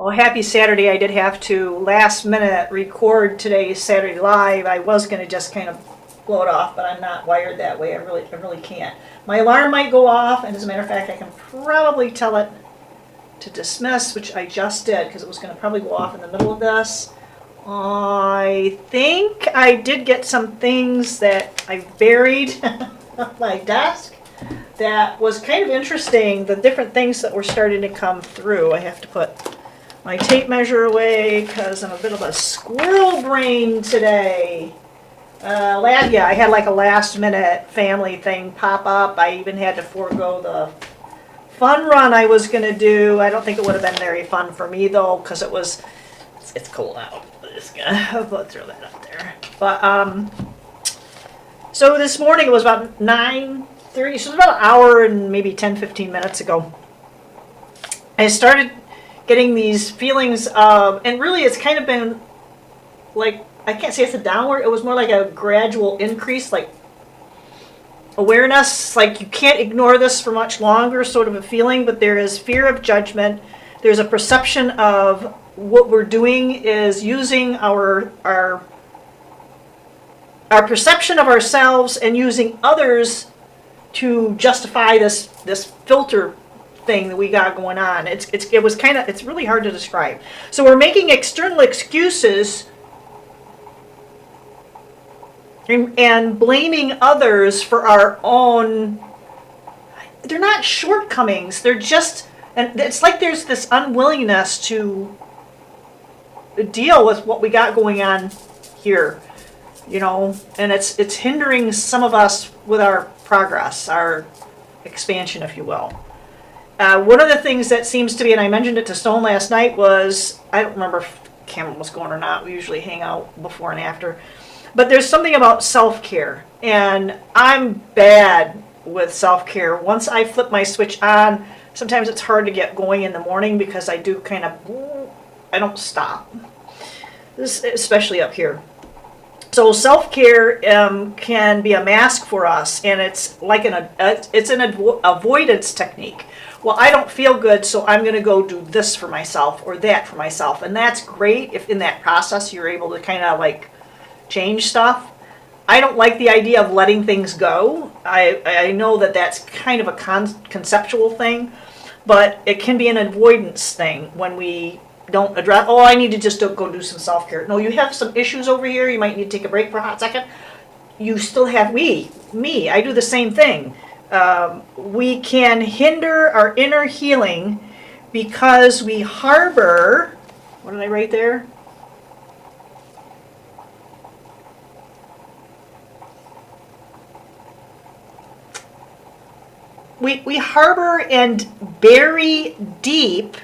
Well, happy Saturday. I did have to last minute record today's Saturday Live. I was going to just kind of blow it off, but I'm not wired that way. I really can't. My alarm might go off, and as a matter of fact, I can probably tell it to dismiss, which I just did because it was going to probably go off in the middle of this. I think I did get some things that I buried on my desk that was kind of interesting, the different things that were starting to come through. I have to put my tape measure away because I'm a bit of a squirrel brain today. Yeah, I had like a last minute family thing pop up. I even had to forego the fun run I was going to do. I don't think it would have been very fun for me though, because it's cold out. I'm just gonna throw that out there. But so this morning it was about 9:30, so it was about an hour and maybe 10-15 minutes ago. I started getting these feelings of, and really it's kind of been like, I can't say it's a downward, it was more like a gradual increase, like awareness, like you can't ignore this for much longer sort of a feeling, but there is fear of judgment. There's a perception of what we're doing is using our perception of ourselves and using others to justify this filter thing that we got going on. It's really hard to describe. So we're making external excuses and blaming others for our own. They're not shortcomings. They're just, and it's like there's this unwillingness to deal with what we got going on here, and it's hindering some of us with our progress, our expansion, if you will. One of the things that seems to be, and I mentioned it to Stone last night, was, I don't remember if the camera was going or not. We usually hang out before and after. But there's something about self-care, and I'm bad with self-care. Once I flip my switch on, sometimes it's hard to get going in the morning because I do I don't stop, especially up here. So self-care can be a mask for us, and it's like it's an avoidance technique. Well, I don't feel good, so I'm going to go do this for myself or that for myself, and that's great if in that process you're able to kind of like change stuff. I don't like the idea of letting things go. I know that that's kind of a conceptual thing, but it can be an avoidance thing when we don't address, I need to just go do some self-care. No, you have some issues over here. You might need to take a break for a hot second. You still have me. I do the same thing. We can hinder our inner healing because we harbor, what did I write there? We harbor and bury deep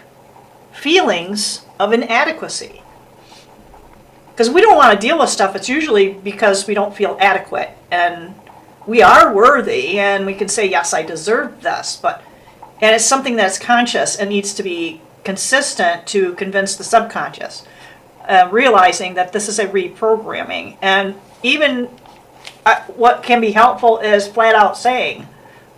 feelings of inadequacy. Because we don't want to deal with stuff, it's usually because we don't feel adequate. And we are worthy, and we can say, yes, I deserve this. And it's something that's conscious and needs to be consistent to convince the subconscious. Realizing that this is a reprogramming. And even what can be helpful is flat out saying,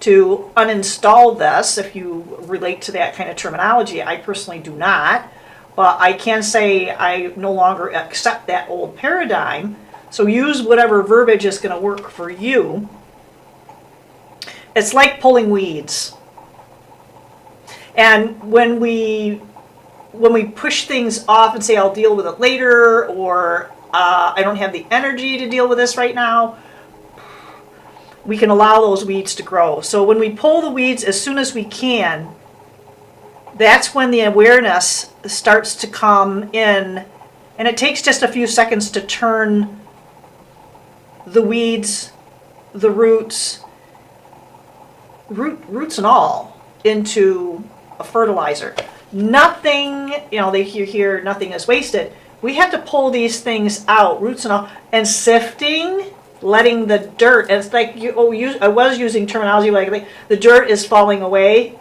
to uninstall this, if you relate to that kind of terminology. I personally do not, but I can say I no longer accept that old paradigm. So use whatever verbiage is going to work for you. It's like pulling weeds. And when we push things off and say, I'll deal with it later, or I don't have the energy to deal with this right now, we can allow those weeds to grow. So when we pull the weeds as soon as we can, that's when the awareness starts to come in. And it takes just a few seconds to turn the weeds, the roots and all, into a fertilizer. Nothing, you hear nothing is wasted. We have to pull these things out, roots and all, and sifting, letting the dirt, and it's like I was using terminology like the dirt is falling away.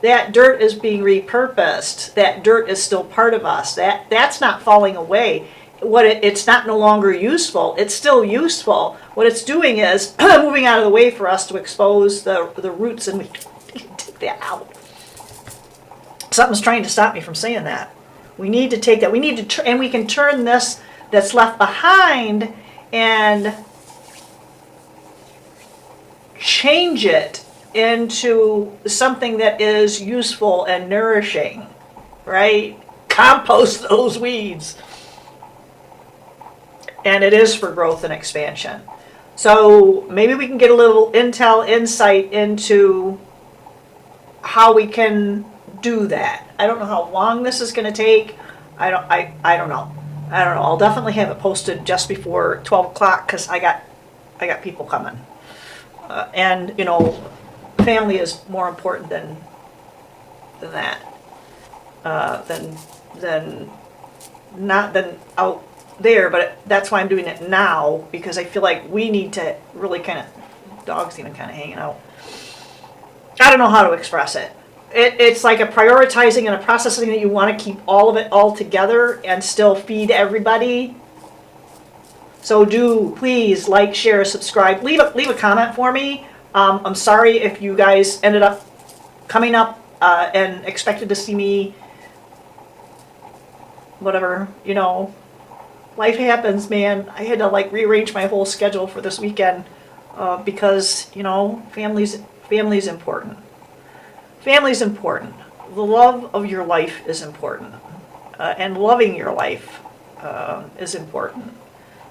That dirt is being repurposed. That dirt is still part of us. That's not falling away. It's not no longer useful. It's still useful. What it's doing is moving out of the way for us to expose the roots, and we take that out. Something's trying to stop me from saying that. We need to take that. We need to, and we can turn this that's left behind and change it into something that is useful and nourishing, right? Compost those weeds. And it is for growth and expansion. So maybe we can get a little insight into how we can do that. I don't know how long this is going to take. I don't know. I'll definitely have it posted just before 12 o'clock because I got people coming. And family is more important than that. Than out there, but that's why I'm doing it now, because I feel like we need to really dogs even kind of hanging out. I don't know how to express it. It's like a prioritizing and a processing that you want to keep all of it all together and still feed everybody. So do please like, share, subscribe, leave a comment for me. I'm sorry if you guys ended up coming up and expected to see me. Whatever, life happens, man. I had to rearrange my whole schedule for this weekend because family's important. Family's important. The love of your life is important, and loving your life is important.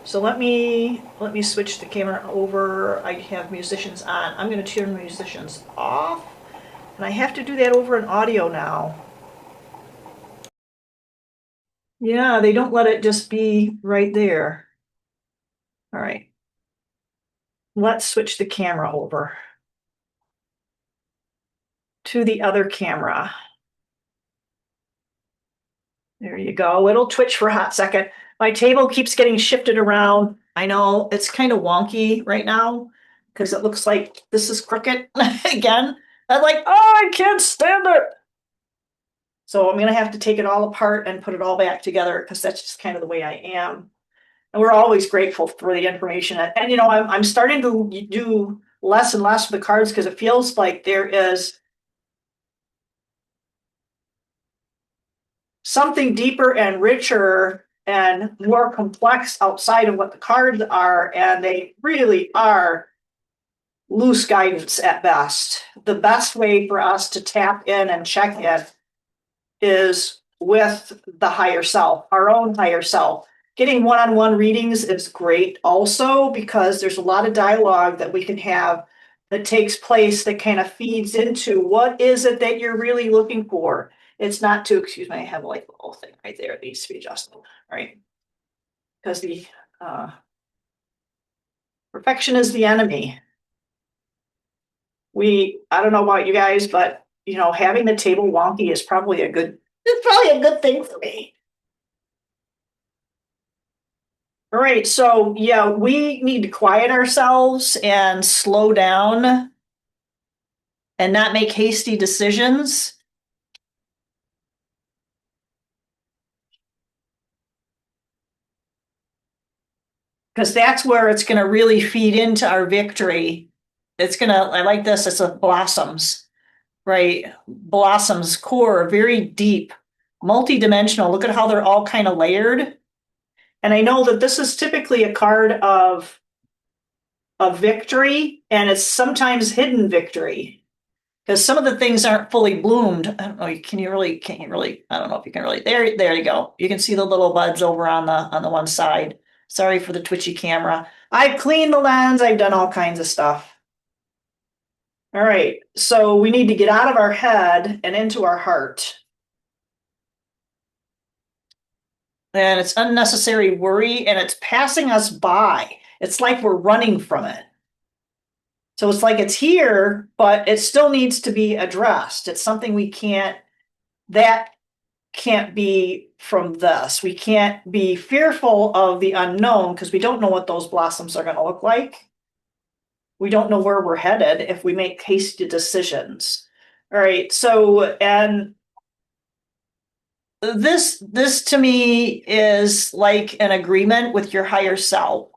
So let me switch the camera over. I have musicians on. I'm going to turn musicians off, and I have to do that over in audio now. Yeah, they don't let it just be right there. All right. Let's switch the camera over to the other camera. There you go. It'll twitch for a hot second. My table keeps getting shifted around. I know it's kind of wonky right now because it looks like this is crooked again. I'm like, oh, I can't stand it. So I'm going to have to take it all apart and put it all back together because that's just kind of the way I am. And we're always grateful for the information. And I'm starting to do less and less with the cards because it feels like there is something deeper and richer and more complex outside of what the cards are, and they really are loose guidance at best. The best way for us to tap in and check in is with the higher self, our own higher self. Getting one-on-one readings is great also because there's a lot of dialogue that we can have that takes place that kind of feeds into what is it that you're really looking for. It's not to, excuse me, I have a little thing right there that needs to be adjusted, right? Because the perfection is the enemy. I don't know about you guys, but having the table wonky is probably a good thing for me. All right, so yeah, we need to quiet ourselves and slow down and not make hasty decisions. Because that's where it's going to really feed into our victory. I like this, it's a blossoms, right? Blossoms core, very deep, multi-dimensional. Look at how they're all kind of layered. And I know that this is typically a card of victory, and it's sometimes hidden victory because some of the things aren't fully bloomed. I don't know. Can't you really? I don't know if you can really. There you go. You can see the little buds over on the one side. Sorry for the twitchy camera. I've cleaned the lens. I've done all kinds of stuff. All right. So we need to get out of our head and into our heart. And it's unnecessary worry, and it's passing us by. It's like we're running from it. So it's like it's here, but it still needs to be addressed. It's something that can't be from this. We can't be fearful of the unknown because we don't know what those blossoms are going to look like. We don't know where we're headed if we make hasty decisions. All right. So, and this to me is like an agreement with your higher self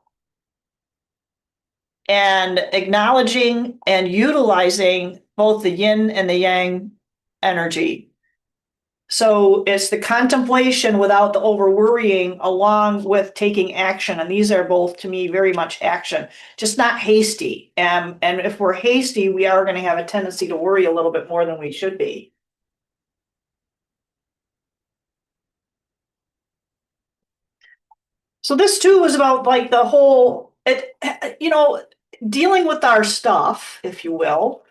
and acknowledging and utilizing both the yin and the yang energy. So it's the contemplation without the over worrying, along with taking action. And these are both, to me, very much action, just not hasty. And if we're hasty, we are going to have a tendency to worry a little bit more than we should be. So this too was about like the whole, dealing with our stuff, if you will.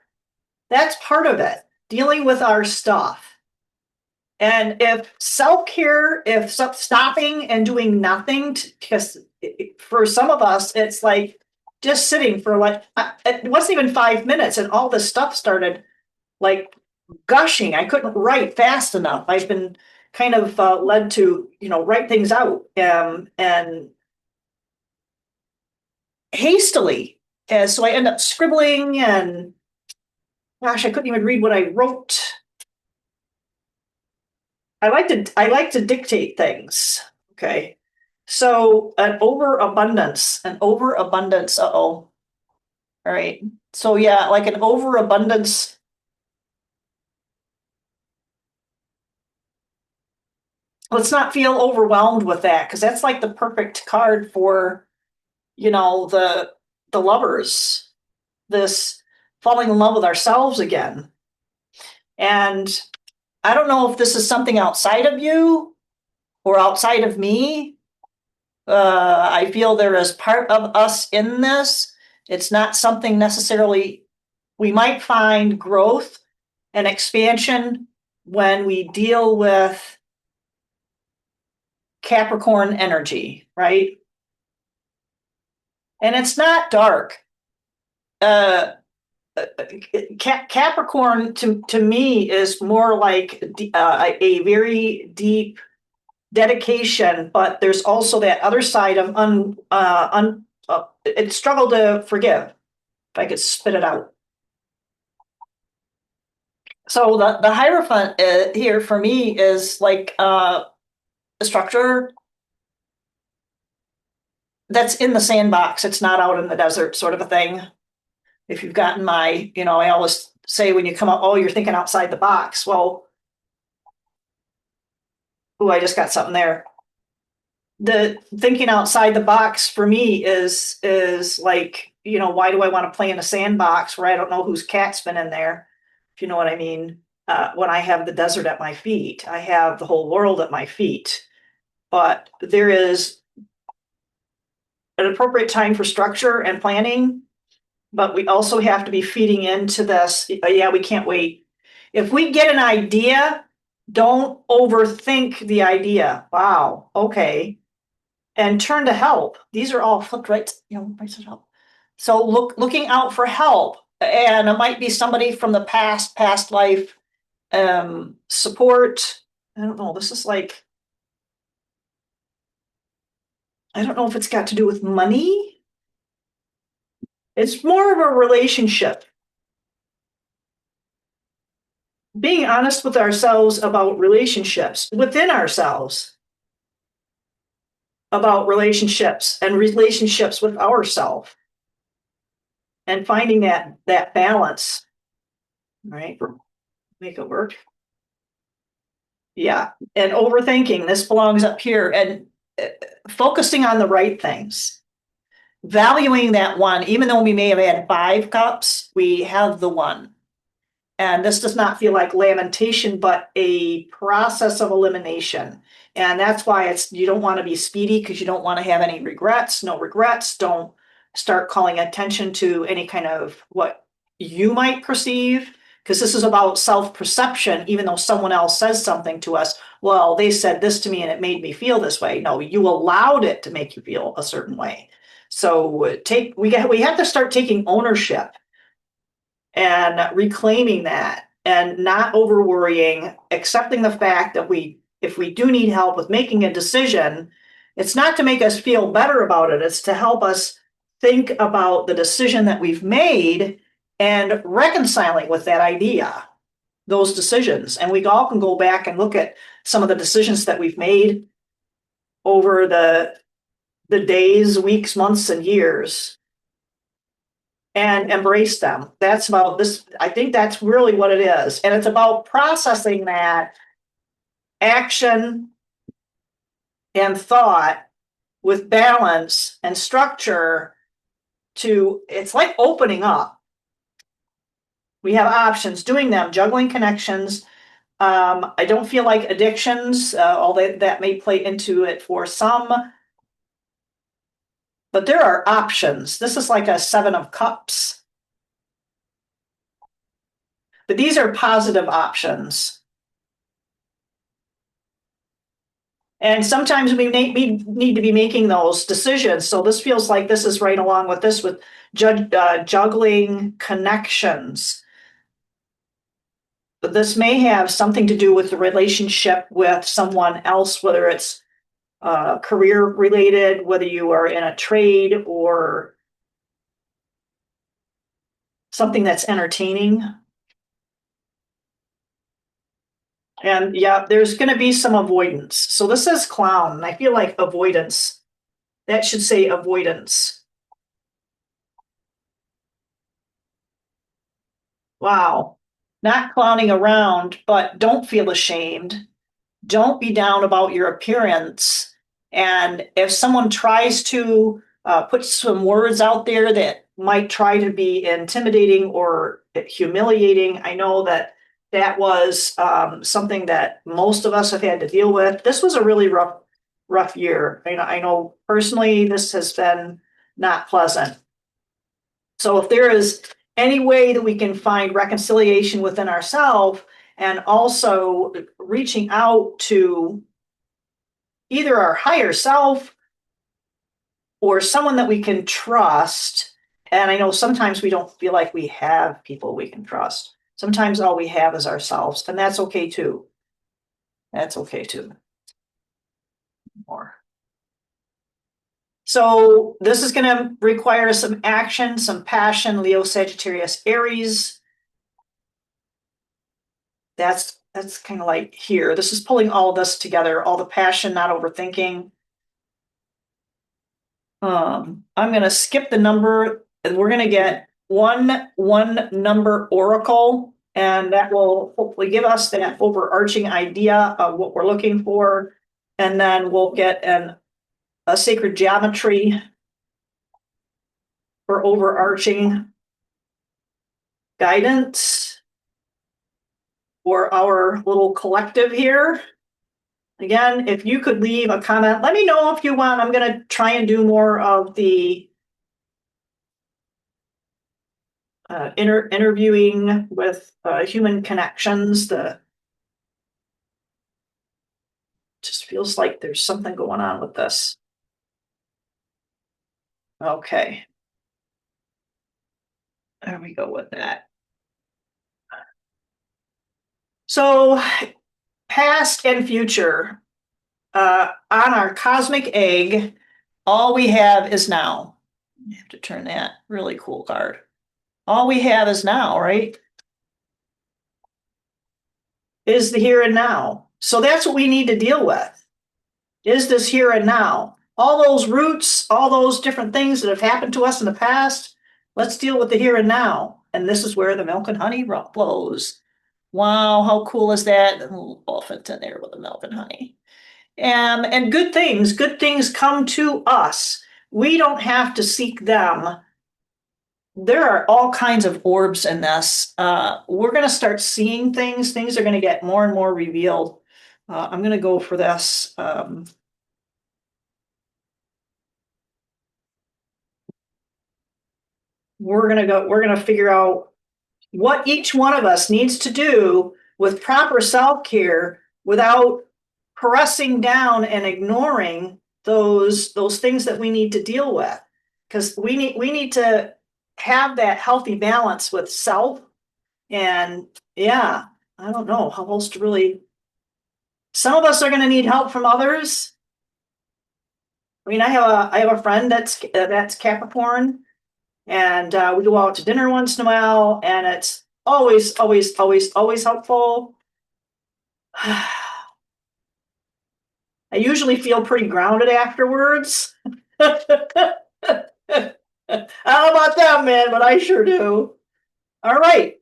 That's part of it, dealing with our stuff. And if self-care, if stopping and doing nothing, because for some of us, it's like just sitting for like, it wasn't even 5 minutes and all this stuff started like gushing. I couldn't write fast enough. I've been kind of led to, write things out and hastily. And so I end up scribbling and gosh, I couldn't even read what I wrote. I like to dictate things. Okay. So an overabundance. Uh-oh. All right. So yeah, like an overabundance. Let's not feel overwhelmed with that, because that's like the perfect card for, the lovers. This falling in love with ourselves again. And I don't know if this is something outside of you or outside of me. I feel there is part of us in this. It's not something necessarily, we might find growth and expansion when we deal with Capricorn energy, right? And it's not dark. Capricorn to me is more like a very deep dedication, but there's also that other side of it struggle to forgive, if I could spit it out. So the Hierophant here for me is like a structure that's in the sandbox. It's not out in the desert, sort of a thing. If you've gotten my, I always say when you come up, oh, you're thinking outside the box. Well, oh, I just got something there. The thinking outside the box for me is like, why do I want to play in a sandbox where I don't know whose cat's been in there? If you know what I mean. When I have the desert at my feet, I have the whole world at my feet. But there is an appropriate time for structure and planning, but we also have to be feeding into this. Yeah, we can't wait. If we get an idea, don't overthink the idea. Wow, okay. And turn to help. These are all flipped right, right to help. So looking out for help. And it might be somebody from the past life, support. I don't know. This is like, I don't know if it's got to do with money. It's more of a relationship. Being honest with ourselves about relationships within ourselves, about relationships and relationships with ourselves, and finding that balance, right? Make it work. Yeah, and overthinking. This belongs up here, and focusing on the right things, valuing that one. Even though we may have had 5 cups, we have the one. And this does not feel like lamentation, but a process of elimination. And that's why you don't want to be speedy, because you don't want to have any regrets. No regrets. Don't start calling attention to any kind of what you might perceive, because this is about self-perception. Even though someone else says something to us, well, they said this to me and it made me feel this way. No, you allowed it to make you feel a certain way. So we have to start taking ownership and reclaiming that, and not over worrying, accepting the fact that if we do need help with making a decision, it's not to make us feel better about it. It's to help us think about the decision that we've made and reconciling with that idea, those decisions. And we all can go back and look at some of the decisions that we've made over the days, weeks, months, and years, and embrace them. That's about this. I think that's really what it is. And it's about processing that action and thought with balance and structure to, it's like opening up. We have options, doing them, juggling connections. I don't feel like addictions, although that may play into it for some, but there are options. This is like a 7 of Cups. But these are positive options. And sometimes we need to be making those decisions. So this feels like this is right along with this, with juggling connections. But this may have something to do with the relationship with someone else, whether it's career related, whether you are in a trade or something that's entertaining. And yeah, there's going to be some avoidance. So this says clown, and I feel like avoidance. That should say avoidance. Wow. Not clowning around, but don't feel ashamed. Don't be down about your appearance. And if someone tries to put some words out there that might try to be intimidating or humiliating, I know that that was something that most of us have had to deal with. This was a really rough year. I know personally this has been not pleasant. So if there is any way that we can find reconciliation within ourselves and also reaching out to either our higher self or someone that we can trust. And I know sometimes we don't feel like we have people we can trust. Sometimes all we have is ourselves, and that's okay too. That's okay too. More. So this is going to require some action, some passion, Leo, Sagittarius, Aries. That's kind of like here. This is pulling all this together, all the passion, not overthinking. I'm going to skip the number, and we're going to get one number oracle, and that will hopefully give us that overarching idea of what we're looking for. And then we'll get a sacred geometry for overarching guidance for our little collective here. Again, if you could leave a comment, let me know if you want. I'm going to try and do more of the interviewing with human connections. Just feels like there's something going on with this. Okay. There we go with that. So past and future, on our cosmic egg, all we have is now. I have to turn that. Really cool card. All we have is now, right? Is the here and now. So that's what we need to deal with. Is this here and now? All those roots, all those different things that have happened to us in the past, let's deal with the here and now. And this is where the milk and honey flows. Wow, how cool is that? A little elephant in there with the milk and honey. And good things come to us. We don't have to seek them. There are all kinds of orbs in this. We're going to start seeing things. Things are going to get more and more revealed. I'm going to go for this. We're going to figure out what each one of us needs to do with proper self-care without pressing down and ignoring those things that we need to deal with. Because we need to have that healthy balance with self. And yeah, I don't know how else to really. Some of us are going to need help from others. I mean, I have a friend that's Capricorn, and we go out to dinner once in a while, and it's always helpful. I usually feel pretty grounded afterwards. I don't know about them, man, but I sure do. All right.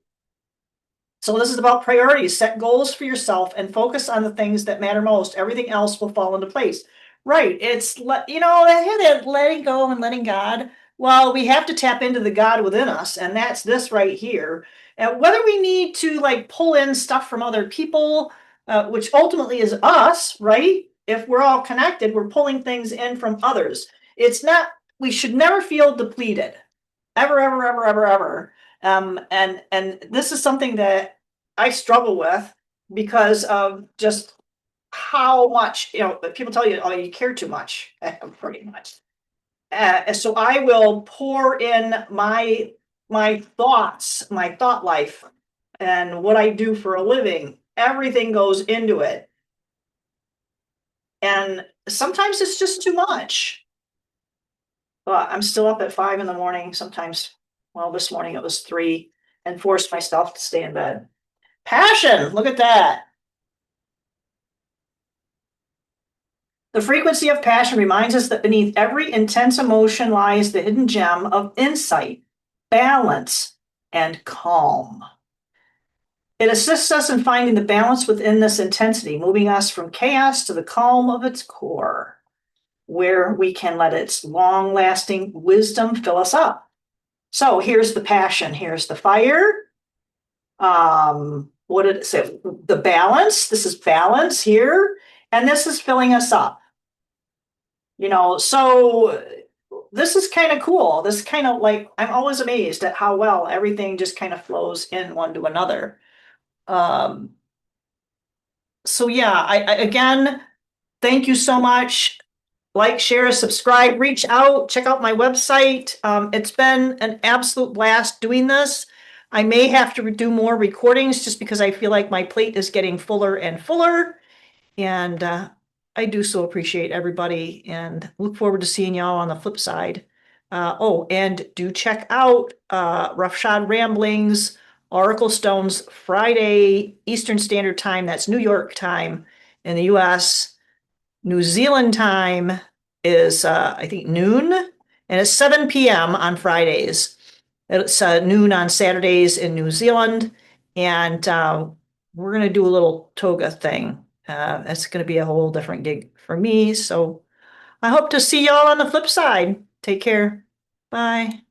So this is about priorities. Set goals for yourself and focus on the things that matter most. Everything else will fall into place. Right. It's, that letting go and letting God. Well, we have to tap into the God within us, and that's this right here. And whether we need to like pull in stuff from other people, which ultimately is us, right? If we're all connected, we're pulling things in from others. It's not, we should never feel depleted. Ever, ever, ever, ever, ever. And this is something that I struggle with because of just how much, people tell you, oh, you care too much, pretty much. So I will pour in my thoughts, my thought life, and what I do for a living. Everything goes into it. And sometimes it's just too much. But I'm still up at 5 in the morning, sometimes, well, this morning it was 3, and forced myself to stay in bed. Passion, look at that. The frequency of passion reminds us that beneath every intense emotion lies the hidden gem of insight, balance, and calm. It assists us in finding the balance within this intensity, moving us from chaos to the calm of its core, where we can let its long-lasting wisdom fill us up. So here's the passion, here's the fire. What did it say? The balance, this is balance here, and this is filling us up. So this is kind of cool. This kind of like, I'm always amazed at how well everything just kind of flows in one to another. So yeah, I again, thank you so much. Like, share, subscribe, reach out, check out my website. It's been an absolute blast doing this. I may have to do more recordings just because I feel like my plate is getting fuller and fuller. And I do so appreciate everybody and look forward to seeing y'all on the flip side. And do check out Roughshod Ramblings, Oracle Stones, Friday Eastern Standard Time. That's New York time in the US. New Zealand time is, I think, noon, and it's 7 p.m. on Fridays. It's noon on Saturdays in New Zealand, and we're going to do a little toga thing. That's going to be a whole different gig for me, so I hope to see y'all on the flip side. Take care. Bye.